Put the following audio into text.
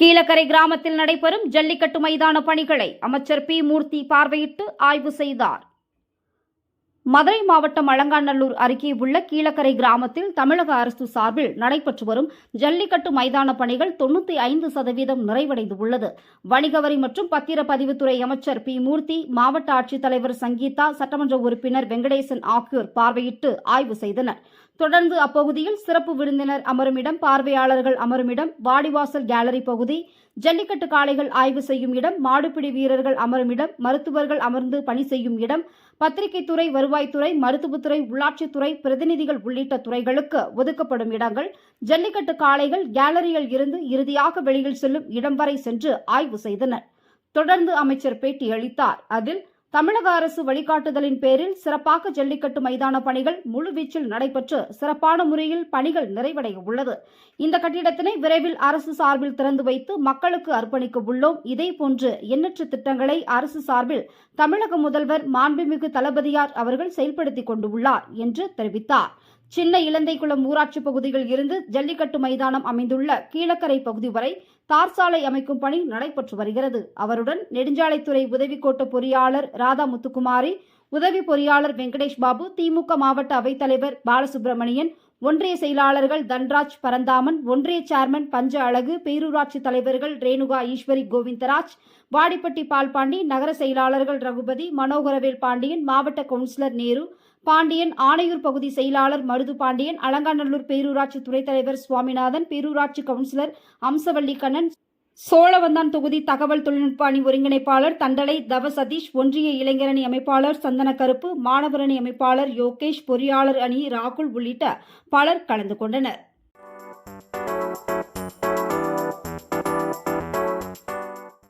கீழக்கரை கிராமத்தில் நடைபெறும் ஜல்லிக்கட்டு மைதான பணிகளை அமைச்சர் பி. மூர்த்தி பார்வையிட்டு ஆய்வு செய்தார். மதுரை மாவட்டம் அலங்காநல்லூர் அருகே உள்ள கீழக்கரை கிராமத்தில் தமிழக அரசு சார்பில் நடைபெற்று வரும் ஜல்லிக்கட்டு மைதான பணிகள் 95% நிறைவடைந்துள்ளது. வணிக வரி மற்றும் பத்திரப்பதிவுத்துறை அமைச்சர் பி. மூர்த்தி, மாவட்ட ஆட்சித்தலைவர் சங்கீதா, சட்டமன்ற உறுப்பினர் வெங்கடேசன் ஆகியோர் பார்வையிட்டு ஆய்வு செய்தனர். தொடர்ந்து அப்பகுதியில் சிறப்பு விருந்தினர் அமருமிடம், பார்வையாளர்கள் அமருமிடம், வாடிவாசல் கேலரி பகுதி, ஜல்லிக்கட்டு காளைகள் ஆய்வு செய்யும் இடம், மாடுபிடி வீரர்கள் அமருமிடம், மருத்துவர்கள் அமர்ந்து பணி செய்யும் இடம், பத்திரிகைத்துறை, வருவாய்த்துறை, மருத்துவத்துறை, உள்ளாட்சித்துறை பிரதிநிதிகள் உள்ளிட்ட துறைகளுக்கு ஒதுக்கப்படும் இடங்கள், ஜல்லிக்கட்டு காளைகள் கேலரியில் இருந்து இறுதியாக வெளியில் செல்லும் இடம் வரை சென்று ஆய்வு செய்தனர். தொடர்ந்து அமைச்சர் பேட்டியளித்தார். அதில் தமிழக அரசு வழிகாட்டுதலின் பேரில் சிறப்பாக ஜல்லிக்கட்டு மைதான பணிகள் முழுவீச்சில் நடைபெற்று சிறப்பான முறையில் பணிகள் நிறைவடைய உள்ளது. இந்த கட்டிடத்தினை விரைவில் அரசு சார்பில் திறந்து வைத்து மக்களுக்கு அர்ப்பணிக்க உள்ளோம். இதேபோன்று எண்ணற்ற திட்டங்களை அரசு சார்பில் தமிழக முதல்வர் மாண்புமிகு தளபதியார் அவர்கள் செயல்படுத்திக் கொண்டுள்ளார் என்று தெரிவித்தார். சின்ன இலந்தைக்குளம் ஊராட்சி பகுதியில் இருந்து ஜல்லிக்கட்டு மைதானம் அமைந்துள்ள கீழக்கரை பகுதி வரை தார் சாலை அமைக்கும் பணி நடைபெற்று வருகிறது. அவருடன் நெடுஞ்சாலைத்துறை உதவி கோட்ட பொறியாளர் ராதா முத்துக்குமாரி, உதவி பொறியாளர் வெங்கடேஷ் பாபு, திமுக மாவட்ட அவைத்தலைவர் பாலசுப்ரமணியன், ஒன்றிய செயலாளர்கள் தன்ராஜ் பரந்தாமன், ஒன்றிய சேர்மன் பஞ்ச அழகு, பேரூராட்சி தலைவர்கள் ரேணுகா ஈஸ்வரி கோவிந்தராஜ், வாடிப்பட்டி பால்பாண்டி, நகர செயலாளர்கள் ரகுபதி, மனோகரவேல் பாண்டியன், மாவட்ட கவுன்சிலர் நேரு பாண்டியன், ஆணையூர் பகுதி செயலாளர் மருது பாண்டியன், அலங்காநல்லூர் பேரூராட்சி துணைத் தலைவர் சுவாமிநாதன், பேரூராட்சி கவுன்சிலர் அம்சவல்லி கண்ணன், சோழவந்தான் தொகுதி தகவல் தொழில்நுட்ப அணி ஒருங்கிணைப்பாளர் தண்டலை தவ சதீஷ், ஒன்றிய இளைஞரணி அமைப்பாளர் சந்தன கருப்பு, மாணவரணி அமைப்பாளர் யோகேஷ், பொறியாளர் அணி ராகுல் உள்ளிட்ட பலர் கலந்து கொண்டனர்.